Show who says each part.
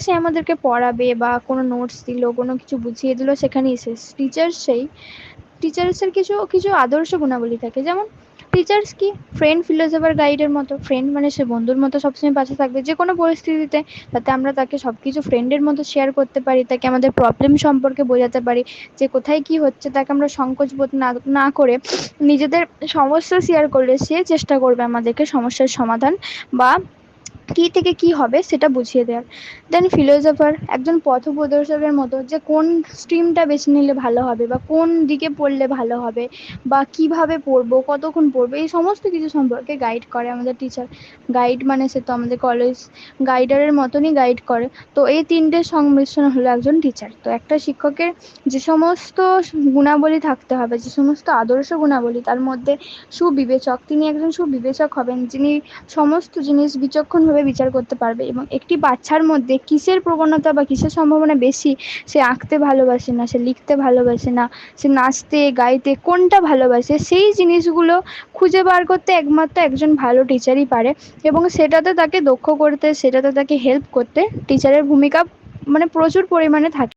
Speaker 1: সে আমাদেরকে পড়াবে বা কোনো নোটস দিল, কোনো কিছু বুঝিয়ে দিল, সেখানেই শেষ। টিচার্সের কিছু কিছু আদর্শ গুণাবলী থাকে, যেমন টিচার্স কি ফ্রেন্ড, ফিলোসফার, গাইডের মতো। ফ্রেন্ড মানে সে বন্ধুর মতো সবসময় পাশে থাকবে যে কোনো পরিস্থিতিতে, যাতে আমরা তাকে সবকিছু ফ্রেন্ডের মতো শেয়ার করতে পারি, তাকে আমাদের প্রবলেম সম্পর্কে বোঝাতে পারি, যে কোথায় কি হচ্ছে তাকে আমরা সংকোচ বোধ না করে নিজেদের সমস্যা শেয়ার করলে সে চেষ্টা করবে আমাদেরকে সমস্যার সমাধান বা কি থেকে কি হবে সেটা বুঝিয়ে দেওয়ার। দেন ফিলোসফার একজন পথপ্রদর্শকের মতো, যে কোন স্ট্রিমটা বেছে নিলে ভালো হবে বা কোন দিকে পড়লে ভালো হবে বা কিভাবে পড়বো, কতক্ষণ পড়বো, এই সমস্ত কিছু সম্পর্কে গাইড করে আমাদের টিচার। গাইড মানে সে তো আমাদের কলেজ গাইডারের মতনই গাইড করে। তো এই তিনটে সংমিশ্রণ হলো একজন টিচার। তো একটা শিক্ষকের যে সমস্ত গুণাবলী থাকতে হবে, যে সমস্ত আদর্শ গুণাবলী, তার মধ্যে সুবিবেচক, তিনি একজন সুবিবেচক হবেন, যিনি সমস্ত জিনিস বিচক্ষণভাবে বিচার করতে পারবে, এবং একটি বাচ্চার মধ্যে কিসের প্রবণতা বা কিসের সম্ভাবনা বেশি, সে আঁকতে ভালোবাসে না, সে লিখতে ভালোবাসে না, সে নাচতে গাইতে কোনটা ভালোবাসে, সেই জিনিসগুলো খুঁজে বার করতে একমাত্র একজন ভালো টিচারই পারে। এবং সেটাতে তাকে দক্ষ করতে, সেটাতে তাকে হেল্প করতে টিচারের ভূমিকা মানে প্রচুর পরিমাণে থাকে।